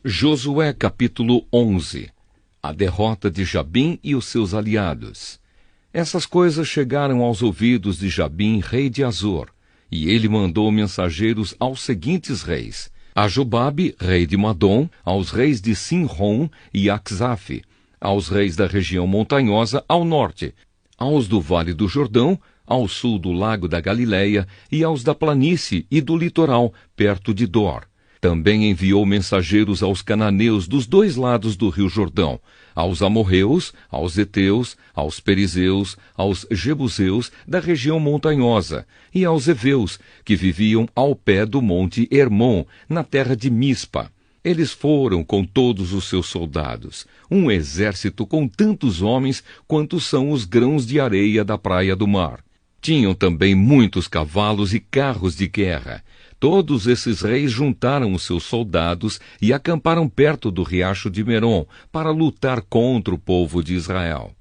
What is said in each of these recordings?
Josué capítulo 11. A derrota de Jabim e os seus aliados. Essas coisas chegaram aos ouvidos de Jabim, rei de Azor, e ele mandou mensageiros aos seguintes reis: a Jobabe, rei de Madom, aos reis de Sinrom e Aczaf, aos reis da região montanhosa ao norte, aos do vale do Jordão, ao sul do lago da Galileia, e aos da planície e do litoral, perto de Dor. Também enviou mensageiros aos cananeus dos dois lados do rio Jordão, aos amorreus, aos heteus, aos perizeus, aos jebuseus da região montanhosa, e aos heveus, que viviam ao pé do monte Hermon, na terra de Mispa. Eles foram com todos os seus soldados, um exército com tantos homens quantos são os grãos de areia da praia do mar. Tinham também muitos cavalos e carros de guerra. Todos esses reis juntaram os seus soldados e acamparam perto do riacho de Merom para lutar contra o povo de Israel.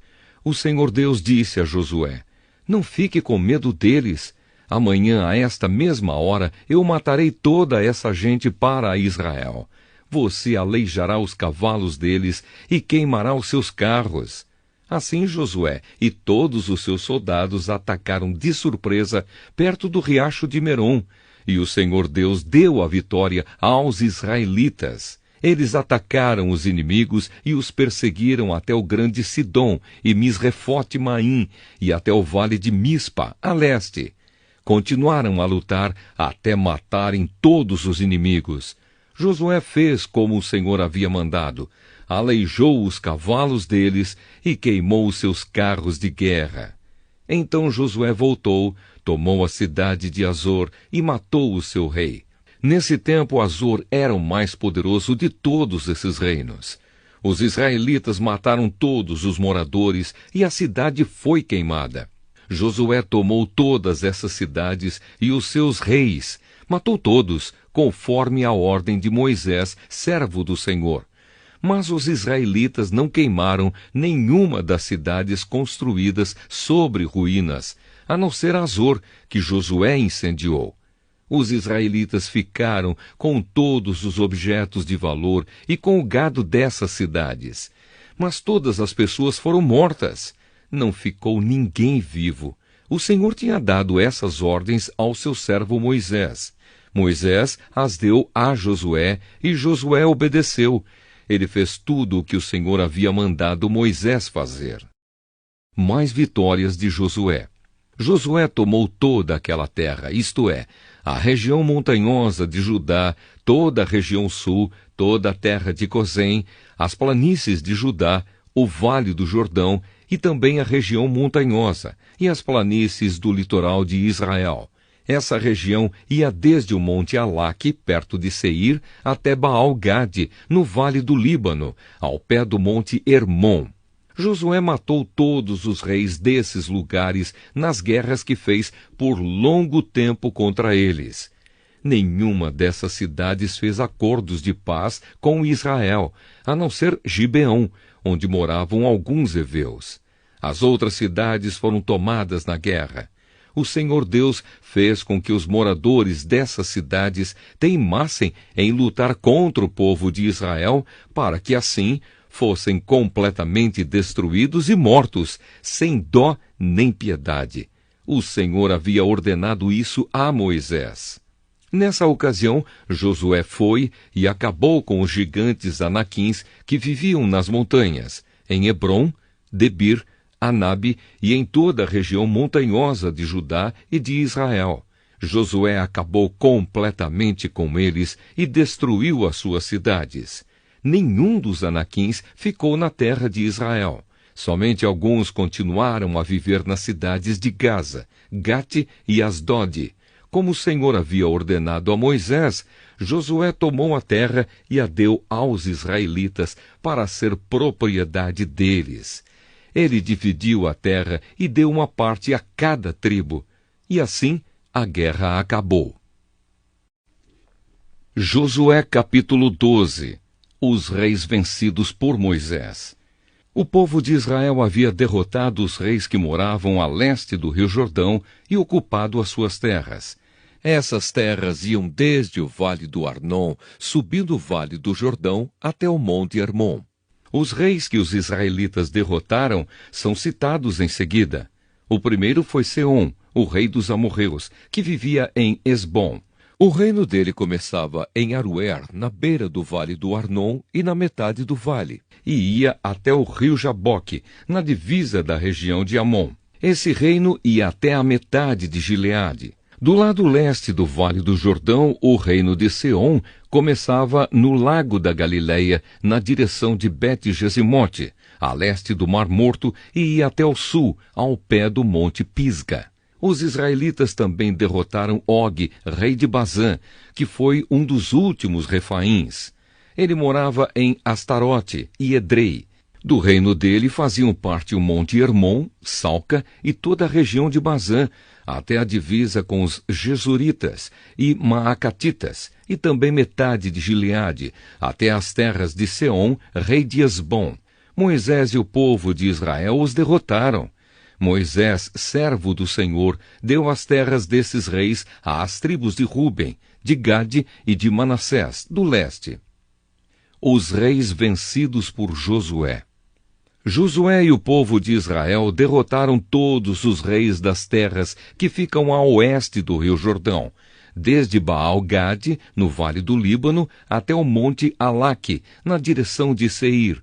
O Senhor Deus disse a Josué: não fique com medo deles. Amanhã, a esta mesma hora, eu matarei toda essa gente para Israel. Você aleijará os cavalos deles e queimará os seus carros. Assim Josué e todos os seus soldados atacaram de surpresa perto do riacho de Merom, e o Senhor Deus deu a vitória aos israelitas. Eles atacaram os inimigos e os perseguiram até o grande Sidom e Misrefote-Maim, e até o vale de Mispa, a leste. Continuaram a lutar até matarem todos os inimigos. Josué fez como o Senhor havia mandado, aleijou os cavalos deles e queimou os seus carros de guerra. Então Josué voltou, tomou a cidade de Azor e matou o seu rei. Nesse tempo, Azor era o mais poderoso de todos esses reinos. Os israelitas mataram todos os moradores e a cidade foi queimada. Josué tomou todas essas cidades e os seus reis, matou todos, conforme a ordem de Moisés, servo do Senhor. Mas os israelitas não queimaram nenhuma das cidades construídas sobre ruínas, a não ser Azor, que Josué incendiou. Os israelitas ficaram com todos os objetos de valor e com o gado dessas cidades. Mas todas as pessoas foram mortas. Não ficou ninguém vivo. O Senhor tinha dado essas ordens ao seu servo Moisés. Moisés as deu a Josué, e Josué obedeceu. Ele fez tudo o que o Senhor havia mandado Moisés fazer. Mais vitórias de Josué. Josué tomou toda aquela terra, isto é, a região montanhosa de Judá, toda a região sul, toda a terra de Gozém, as planícies de Judá, o vale do Jordão e também a região montanhosa e as planícies do litoral de Israel. Essa região ia desde o monte Alaque, perto de Seir, até Baal-Gade, no vale do Líbano, ao pé do monte Hermon. Josué matou todos os reis desses lugares nas guerras que fez por longo tempo contra eles. Nenhuma dessas cidades fez acordos de paz com Israel, a não ser Gibeão, onde moravam alguns heveus. As outras cidades foram tomadas na guerra. O Senhor Deus fez com que os moradores dessas cidades teimassem em lutar contra o povo de Israel, para que assim fossem completamente destruídos e mortos, sem dó nem piedade. O Senhor havia ordenado isso a Moisés. Nessa ocasião, Josué foi e acabou com os gigantes anaquins que viviam nas montanhas, em Hebrom, Debir, Anabe e em toda a região montanhosa de Judá e de Israel. Josué acabou completamente com eles e destruiu as suas cidades. Nenhum dos anaquins ficou na terra de Israel. Somente alguns continuaram a viver nas cidades de Gaza, Gate e Asdode. Como o Senhor havia ordenado a Moisés, Josué tomou a terra e a deu aos israelitas para ser propriedade deles. Ele dividiu a terra e deu uma parte a cada tribo. E assim a guerra acabou. Josué capítulo 12. Os reis vencidos por Moisés. O povo de Israel havia derrotado os reis que moravam a leste do rio Jordão e ocupado as suas terras. Essas terras iam desde o vale do Arnon, subindo o vale do Jordão, até o monte Hermon. Os reis que os israelitas derrotaram são citados em seguida. O primeiro foi Seom, o rei dos amorreus, que vivia em Esbom. O reino dele começava em Aroer, na beira do vale do Arnon e na metade do vale, e ia até o rio Jaboque, na divisa da região de Amon. Esse reino ia até a metade de Gileade. Do lado leste do vale do Jordão, o reino de Seom começava no lago da Galileia, na direção de Bet-Jesimote, a leste do Mar Morto, e ia até o sul, ao pé do monte Pisga. Os israelitas também derrotaram Og, rei de Bazã, que foi um dos últimos refaíns. Ele morava em Astarote e Edrei. Do reino dele faziam parte o monte Hermon, Salca e toda a região de Bazã, até a divisa com os Gesuritas e Maacatitas, e também metade de Gileade, até as terras de Seom, rei de Esbom. Moisés e o povo de Israel os derrotaram. Moisés, servo do Senhor, deu as terras desses reis às tribos de Ruben, de Gade e de Manassés, do leste. Os reis vencidos por Josué. Josué e o povo de Israel derrotaram todos os reis das terras que ficam a oeste do rio Jordão, desde Baal-Gade, no vale do Líbano, até o monte Alaque, na direção de Seir.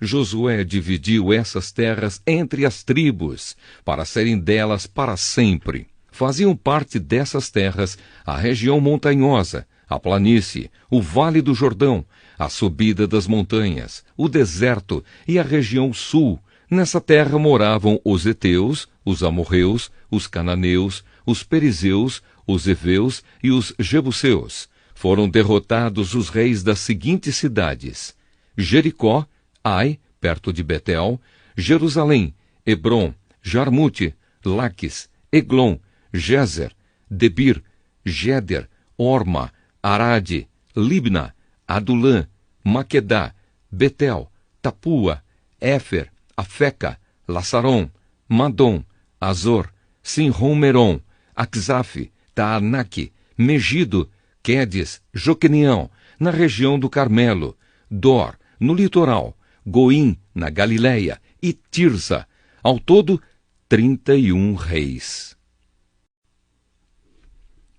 Josué dividiu essas terras entre as tribos, para serem delas para sempre. Faziam parte dessas terras a região montanhosa, a planície, o vale do Jordão, a subida das montanhas, o deserto e a região sul. Nessa terra moravam os heteus, os amorreus, os cananeus, os perizeus, os heveus e os jebuseus. Foram derrotados os reis das seguintes cidades: Jericó, Ai, perto de Betel, Jerusalém, Hebrom, Jarmute, Laques, Eglon, Gezer, Debir, Geder, Orma, Arade, Libna, Adulã, Maquedá, Betel, Tapua, Éfer, Afeca, Lassaron, Madom, Azor, Sinrom-Merom, Axaf, Taanaque, Megido, Quedes, Joquenião, na região do Carmelo, Dor, no litoral, Goim, na Galileia, e Tirsa. Ao todo, 31 reis.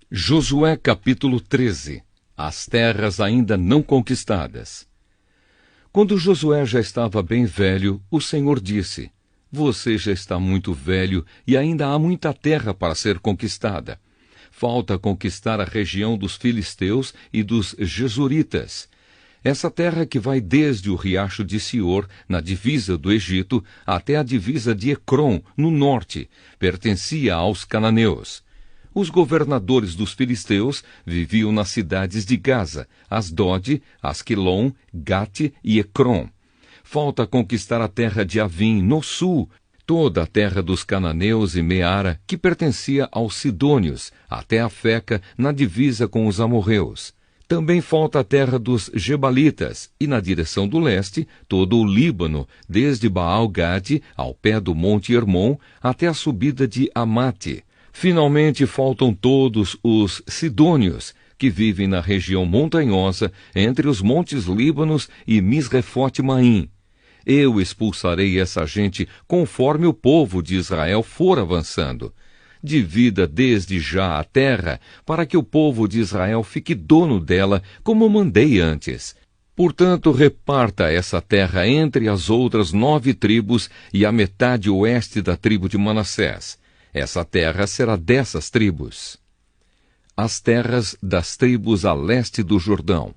Josué capítulo 13. As terras ainda não conquistadas. Quando Josué já estava bem velho, o Senhor disse: Você já está muito velho e ainda há muita terra para ser conquistada. Falta conquistar a região dos filisteus e dos jesuritas. Essa terra que vai desde o riacho de Sior, na divisa do Egito, até a divisa de Ecrom, no norte, pertencia aos cananeus. Os governadores dos filisteus viviam nas cidades de Gaza, Asdod, Asquelon, Gate e Ecrom. Falta conquistar a terra de Avim, no sul, toda a terra dos cananeus e Meara, que pertencia aos sidônios, até a Feca, na divisa com os amorreus. Também falta a terra dos Gebalitas, e na direção do leste, todo o Líbano, desde Baal-Gade, ao pé do monte Hermon, até a subida de Amate. Finalmente faltam todos os sidônios, que vivem na região montanhosa, entre os montes Líbanos e Misrefote-Maim. Eu expulsarei essa gente conforme o povo de Israel for avançando. Divida desde já a terra, para que o povo de Israel fique dono dela, como mandei antes. Portanto, reparta essa terra entre as outras 9 tribos e a metade oeste da tribo de Manassés. Essa terra será dessas tribos. As terras das tribos a leste do Jordão.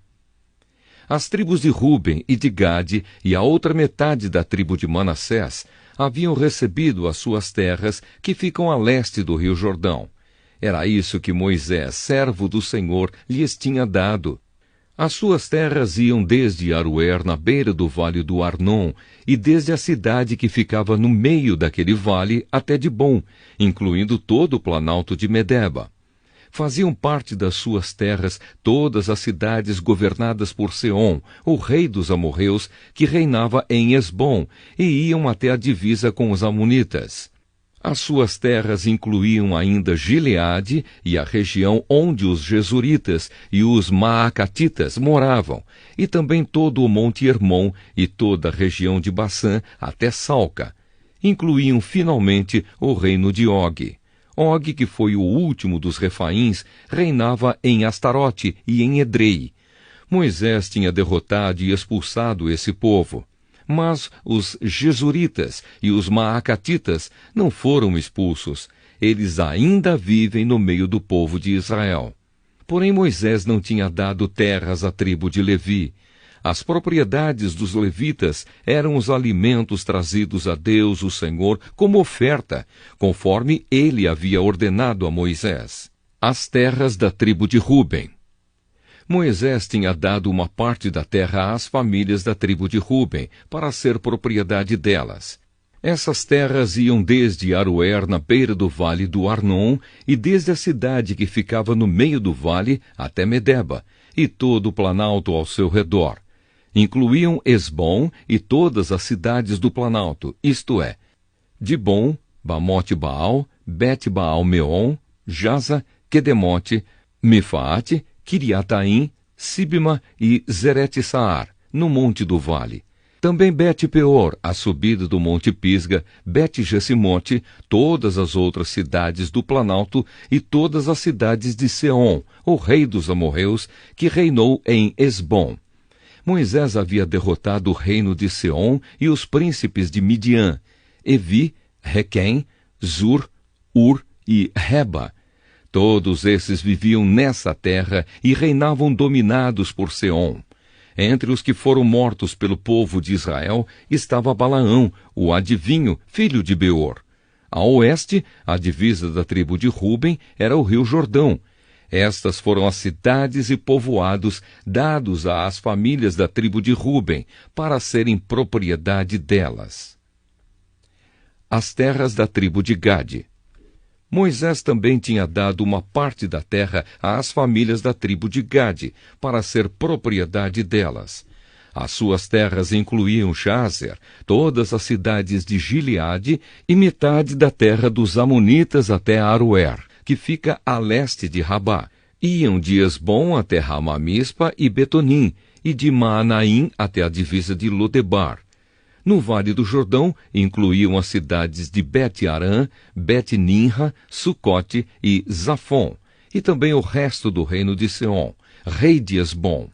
As tribos de Ruben e de Gade e a outra metade da tribo de Manassés haviam recebido as suas terras que ficam a leste do rio Jordão. Era isso que Moisés, servo do Senhor, lhes tinha dado. As suas terras iam desde Aroer, na beira do vale do Arnon, e desde a cidade que ficava no meio daquele vale até Dibom, incluindo todo o planalto de Medeba. Faziam parte das suas terras todas as cidades governadas por Seom, o rei dos amorreus, que reinava em Esbom, e iam até a divisa com os amonitas. As suas terras incluíam ainda Gileade e a região onde os Jesuritas e os Maacatitas moravam, e também todo o Monte Hermon e toda a região de Bassã até Salca. Incluíam finalmente o reino de Og. Og, que foi o último dos Refaíns, reinava em Astarote e em Edrei. Moisés tinha derrotado e expulsado esse povo. Mas os Jesuritas e os Maacatitas não foram expulsos. Eles ainda vivem no meio do povo de Israel. Porém, Moisés não tinha dado terras à tribo de Levi. As propriedades dos levitas eram os alimentos trazidos a Deus, o Senhor, como oferta, conforme ele havia ordenado a Moisés. As terras da tribo de Ruben. Moisés tinha dado uma parte da terra às famílias da tribo de Ruben, para ser propriedade delas. Essas terras iam desde Aroer, na beira do vale do Arnon, e desde a cidade que ficava no meio do vale até Medeba, e todo o planalto ao seu redor. Incluíam Esbom e todas as cidades do planalto, isto é, Dibom, Bamote-Baal, Bet-Baal-Meon, Jaza, Quedemote, Mefaate, Kiriataim, Sibma e Zerete-Saar, no monte do vale. Também Bet-Peor, a subida do monte Pisga, Bet-Jessimote, todas as outras cidades do planalto e todas as cidades de Seom, o rei dos amorreus, que reinou em Esbom. Moisés havia derrotado o reino de Seom e os príncipes de Midian, Evi, Requém, Zur, Ur e Reba. Todos esses viviam nessa terra e reinavam dominados por Seom. Entre os que foram mortos pelo povo de Israel estava Balaão, o adivinho, filho de Beor. A oeste, a divisa da tribo de Ruben era o rio Jordão. Estas foram as cidades e povoados dados às famílias da tribo de Ruben, para serem propriedade delas. As terras da tribo de Gade. Moisés também tinha dado uma parte da terra às famílias da tribo de Gade, para ser propriedade delas. As suas terras incluíam Jazer, todas as cidades de Gileade e metade da terra dos Amonitas até Aroer, que fica a leste de Rabá. Iam de Esbom até Ramá-Mispa e Betonim, e de Maanaim até a divisa de Lodebar. No Vale do Jordão, incluíam as cidades de Bet-Arã, Bet-Nimra, Sucote e Zafon, e também o resto do reino de Seom, rei de Esbom.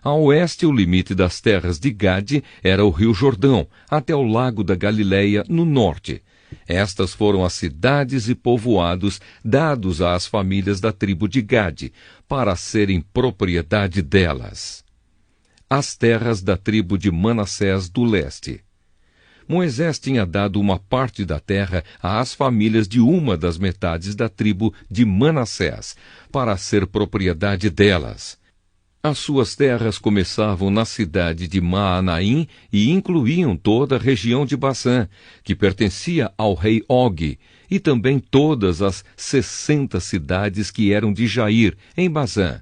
A oeste, o limite das terras de Gade era o rio Jordão, até o lago da Galileia, no norte. Estas foram as cidades e povoados dados às famílias da tribo de Gade, para serem propriedade delas. As terras da tribo de Manassés do leste. Moisés tinha dado uma parte da terra às famílias de uma das metades da tribo de Manassés, para ser propriedade delas. As suas terras começavam na cidade de Maanaim e incluíam toda a região de Bassã, que pertencia ao rei Og, e também todas as 60 cidades que eram de Jair, em Bazã.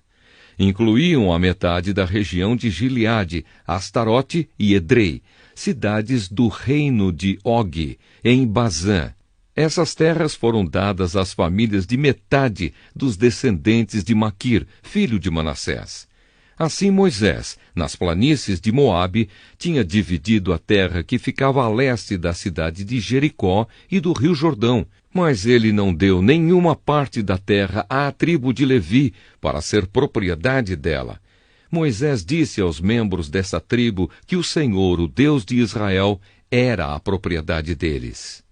Incluíam a metade da região de Gileade, Astarote e Edrei, cidades do reino de Og, em Bazã. Essas terras foram dadas às famílias de metade dos descendentes de Maquir, filho de Manassés. Assim Moisés, nas planícies de Moabe, tinha dividido a terra que ficava a leste da cidade de Jericó e do rio Jordão, mas ele não deu nenhuma parte da terra à tribo de Levi, para ser propriedade dela. Moisés disse aos membros dessa tribo que o Senhor, o Deus de Israel, era a propriedade deles.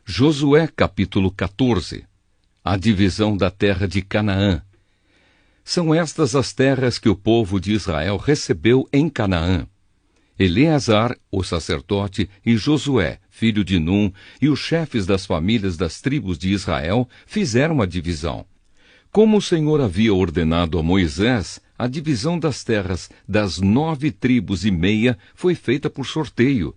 Josué capítulo 14. A divisão da terra de Canaã. São estas as terras que o povo de Israel recebeu em Canaã. Eleazar, o sacerdote, e Josué, filho de Num, e os chefes das famílias das tribos de Israel fizeram a divisão. Como o Senhor havia ordenado a Moisés, a divisão das terras das 9 tribos e meia foi feita por sorteio.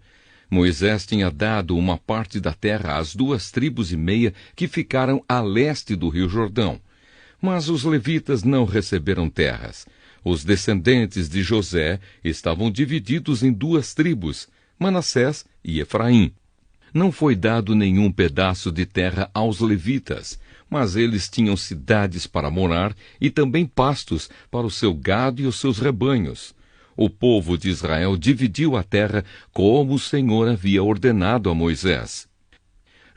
Moisés tinha dado uma parte da terra às 2 tribos e meia que ficaram a leste do rio Jordão. Mas os levitas não receberam terras. Os descendentes de José estavam divididos em 2 tribos. Manassés e Efraim. Não foi dado nenhum pedaço de terra aos levitas, mas eles tinham cidades para morar e também pastos para o seu gado e os seus rebanhos. O povo de Israel dividiu a terra como o Senhor havia ordenado a Moisés.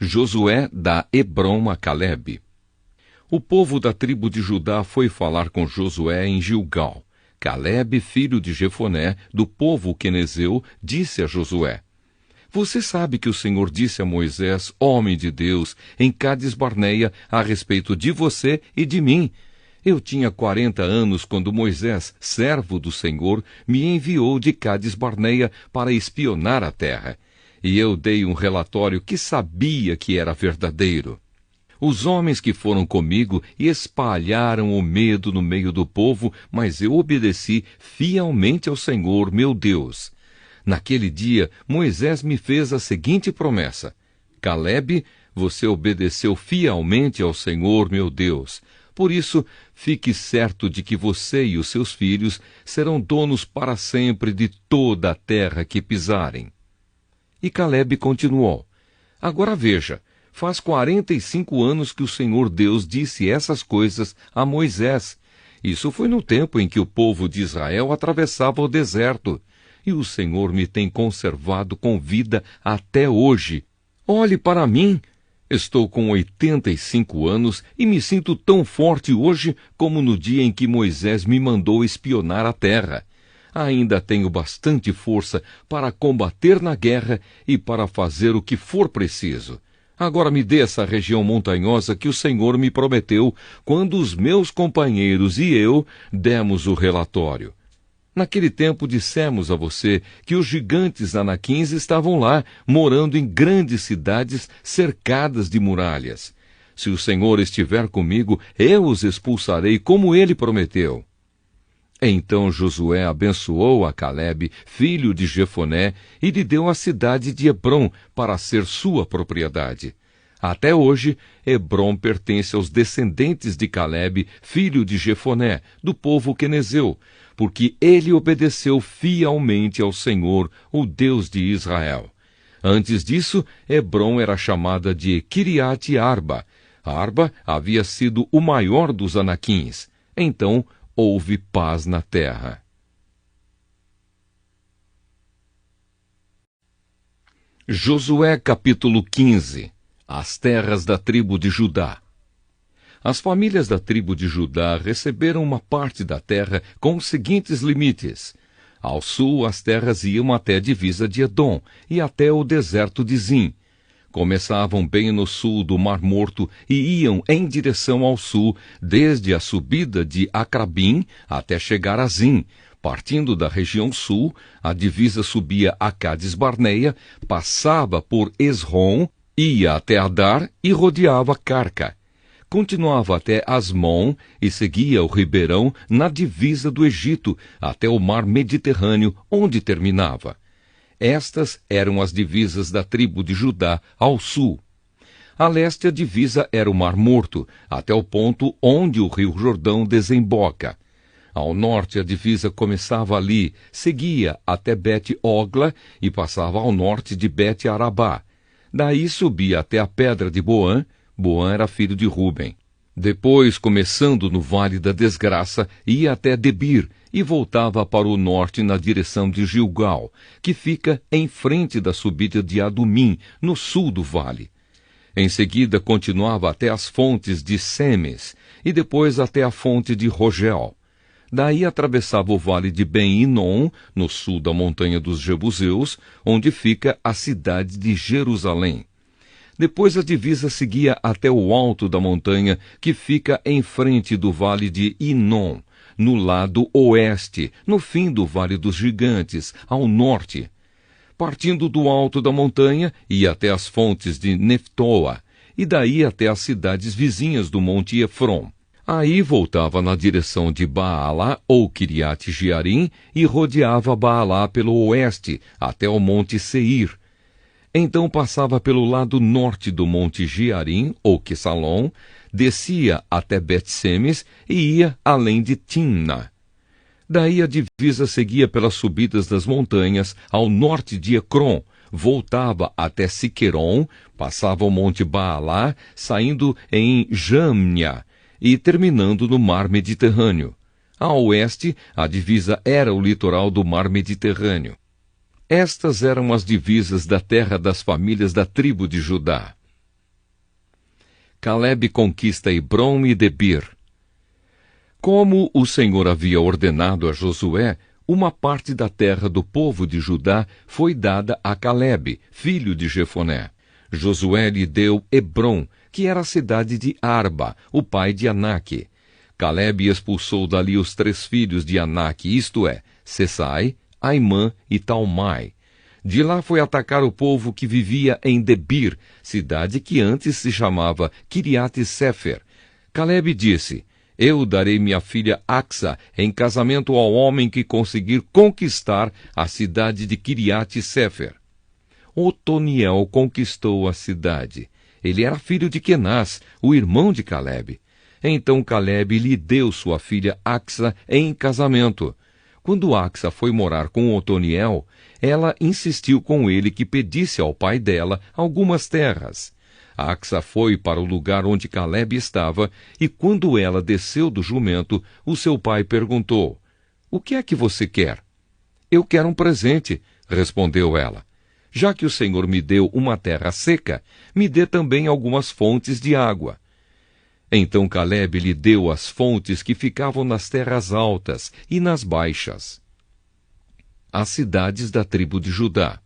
Josué dá Hebrom a Calebe. O povo da tribo de Judá foi falar com Josué em Gilgal. Calebe, filho de Jefoné, do povo quenezeu, disse a Josué: Você sabe que o Senhor disse a Moisés, homem de Deus, em Cades-Barneia, a respeito de você e de mim. Eu tinha 40 anos quando Moisés, servo do Senhor, me enviou de Cades-Barneia para espionar a terra. E eu dei um relatório que sabia que era verdadeiro. Os homens que foram comigo espalharam o medo no meio do povo, mas eu obedeci fielmente ao Senhor, meu Deus. Naquele dia, Moisés me fez a seguinte promessa: Calebe, você obedeceu fielmente ao Senhor, meu Deus. Por isso, fique certo de que você e os seus filhos serão donos para sempre de toda a terra que pisarem. E Calebe continuou: Agora veja, faz 45 anos que o Senhor Deus disse essas coisas a Moisés. Isso foi no tempo em que o povo de Israel atravessava o deserto. E o Senhor me tem conservado com vida até hoje. Olhe para mim! Estou com 85 anos e me sinto tão forte hoje como no dia em que Moisés me mandou espionar a terra. Ainda tenho bastante força para combater na guerra e para fazer o que for preciso. Agora me dê essa região montanhosa que o Senhor me prometeu quando os meus companheiros e eu demos o relatório. Naquele tempo dissemos a você que os gigantes anaquins estavam lá, morando em grandes cidades cercadas de muralhas. Se o Senhor estiver comigo, eu os expulsarei como ele prometeu. Então Josué abençoou a Calebe, filho de Jefoné, e lhe deu a cidade de Hebrom para ser sua propriedade. Até hoje, Hebrom pertence aos descendentes de Calebe, filho de Jefoné, do povo quenezeu, porque ele obedeceu fielmente ao Senhor, o Deus de Israel. Antes disso, Hebrom era chamada de Kiriate Arba. Arba havia sido o maior dos anaquins. Então, houve paz na terra. Josué capítulo 15. As terras da tribo de Judá. As famílias da tribo de Judá receberam uma parte da terra com os seguintes limites. Ao sul, as terras iam até a divisa de Edom e até o deserto de Zim. Começavam bem no sul do Mar Morto e iam em direção ao sul, desde a subida de Acrabim até chegar a Zim. Partindo da região sul, a divisa subia a Cades-Barneia, passava por Esrom, ia até Adar e rodeava Carca. Continuava até Asmon e seguia o ribeirão na divisa do Egito, até o mar Mediterrâneo, onde terminava. Estas eram as divisas da tribo de Judá ao sul. A leste, a divisa era o Mar Morto, até o ponto onde o rio Jordão desemboca. Ao norte, a divisa começava ali, seguia até Bet-Ogla e passava ao norte de Bet-Arabá. Daí subia até a pedra de Boã. Boã era filho de Ruben. Depois, começando no Vale da Desgraça, ia até Debir e voltava para o norte na direção de Gilgal, que fica em frente da subida de Adumim, no sul do vale. Em seguida, continuava até as fontes de Semes e depois até a fonte de Rogel. Daí atravessava o vale de Ben-Inom, no sul da montanha dos Jebuseus, onde fica a cidade de Jerusalém. Depois a divisa seguia até o alto da montanha, que fica em frente do vale de Inom, no lado oeste, no fim do Vale dos Gigantes, ao norte. Partindo do alto da montanha, ia até as fontes de Neftoa, e daí até as cidades vizinhas do Monte Efron. Aí voltava na direção de Baalá ou Kiriate Jearim e rodeava Baalá pelo oeste até o Monte Seir. Então passava pelo lado norte do Monte Jearim ou Quesalom, descia até Bet-Semes e ia além de Timna. Daí a divisa seguia pelas subidas das montanhas ao norte de Ecrom, voltava até Siqueron, passava o monte Baalá, saindo em Jâmnia e terminando no mar Mediterrâneo. A oeste, a divisa era o litoral do mar Mediterrâneo. Estas eram as divisas da terra das famílias da tribo de Judá. Calebe conquista Hebrom e Debir. Como o Senhor havia ordenado a Josué, uma parte da terra do povo de Judá foi dada a Calebe, filho de Jefoné. Josué lhe deu Hebrom, que era a cidade de Arba, o pai de Anaque. Calebe expulsou dali os 3 filhos de Anaque, isto é, Sesai, Aimã e Talmai. De lá foi atacar o povo que vivia em Debir, cidade que antes se chamava Kiriat-Sefer. Calebe disse: eu darei minha filha Axa em casamento ao homem que conseguir conquistar a cidade de Kiriat-Sefer. Otoniel conquistou a cidade. Ele era filho de Kenaz, o irmão de Calebe. Então Calebe lhe deu sua filha Axa em casamento. Quando Axa foi morar com Otoniel, ela insistiu com ele que pedisse ao pai dela algumas terras. Axa foi para o lugar onde Calebe estava, e quando ela desceu do jumento, o seu pai perguntou: o que é que você quer? Eu quero um presente, respondeu ela. Já que o Senhor me deu uma terra seca, me dê também algumas fontes de água. Então Calebe lhe deu as fontes que ficavam nas terras altas e nas baixas. As cidades da tribo de Judá.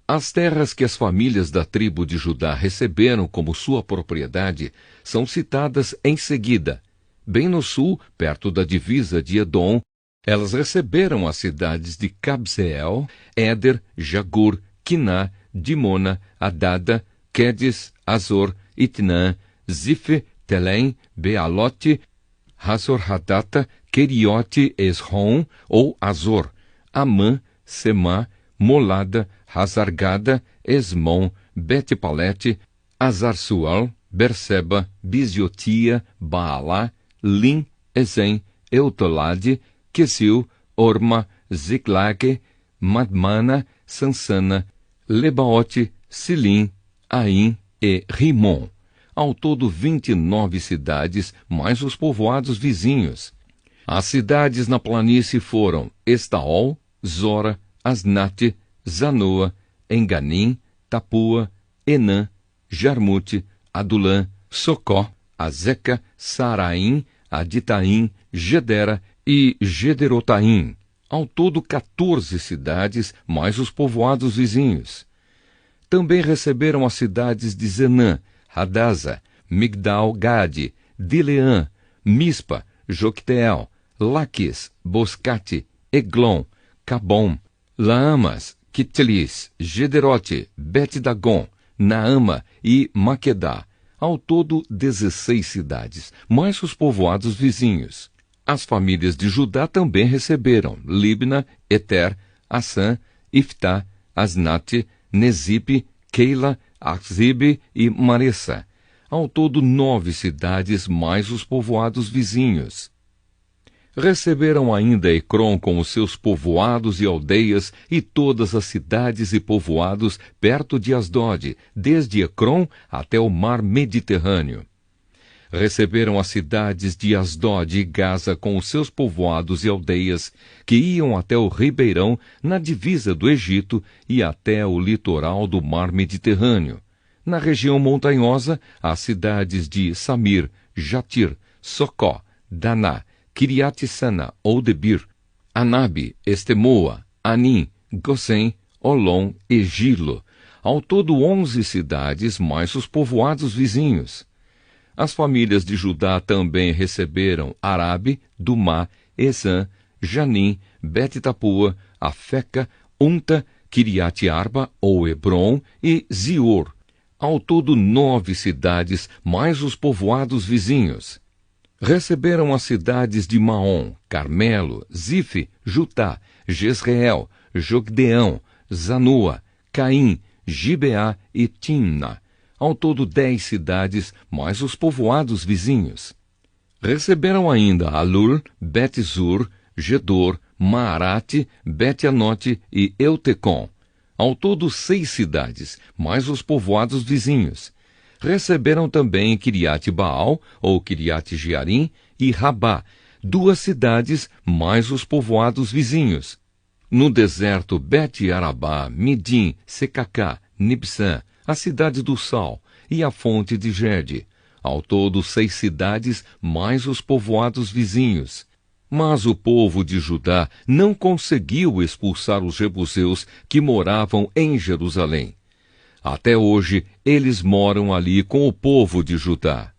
As terras que as famílias da tribo de Judá receberam como sua propriedade são citadas em seguida. Bem no sul, perto da divisa de Edom, elas receberam as cidades de Cabzeel, Éder, Jagur, Quiná, Dimona, Adada, Quedes, Azor, Itnã, Zife, Telém, Bealote, Hazor-Hadata, Queriote, Esrom ou Azor, Amã, Semá, Molada, Hazargada, Esmon, Betepalete, Azar-Sual, Berseba, Bisiotia, Baalá, Lim, Ezem, Eutolade, Quesil, Orma, Ziclague, Madmana, Sansana, Lebaote, Silim, Aim e Rimon. Ao todo 29 cidades, mais os povoados vizinhos. As cidades na planície foram Estaol, Zora, Asnate, Zanoa, Enganim, Tapua, Enã, Jarmute, Adulã, Socó, Azeca, Saraim, Aditaim, Gedera e Gederotaim. Ao todo 14 cidades, mais os povoados vizinhos. Também receberam as cidades de Zenã, Hadasa, Migdal-Gade, Dileã, Mispa, Jocteel, Laquis, Boscate, Eglon, Cabom, Laamas, Quitlis, Gederote, Bet-Dagon, Naama e Maquedá. Ao todo 16 cidades, mais os povoados vizinhos. As famílias de Judá também receberam Libna, Eter, Assã, Iftá, Asnate, Nezipe, Keila, Achzibe e Maressa. Ao todo 9 cidades, mais os povoados vizinhos. Receberam ainda Ecrom com os seus povoados e aldeias e todas as cidades e povoados perto de Asdod, desde Ecrom até o mar Mediterrâneo. Receberam as cidades de Asdod e Gaza com os seus povoados e aldeias, que iam até o ribeirão na divisa do Egito e até o litoral do mar Mediterrâneo. Na região montanhosa, as cidades de Samir, Jatir, Socó, Daná, Kiriat-Sana ou Debir, Anabe, Estemoa, Anim, Gosém, Olom e Gilo. Ao todo 11 cidades, mais os povoados vizinhos. As famílias de Judá também receberam Arabe, Dumá, Esã, Janim, Bet-Tapua, Afeca, Unta, Kiriat-Arba ou Hebrom e Zior. Ao todo 9 cidades, mais os povoados vizinhos. Receberam as cidades de Maom, Carmelo, Zife, Jutá, Jezreel, Jogdeão, Zanoa, Caim, Gibeá e Timna. Ao todo 10 cidades, mais os povoados vizinhos. Receberam ainda Alur, Bet-Zur, Gedor, Maarate, Bet-Anote e Eutecom. Ao todo 6 cidades, mais os povoados vizinhos. Receberam também Quiriate-Baal, ou Quiriate-Jearim, e Rabá, 2 cidades, mais os povoados vizinhos. No deserto, Bet-Arabá, Midim, Secacá, Nibsã, a cidade do sal, e a fonte de Gede. Ao todo 6 cidades, mais os povoados vizinhos. Mas o povo de Judá não conseguiu expulsar os jebuseus que moravam em Jerusalém. Até hoje, eles moram ali com o povo de Judá.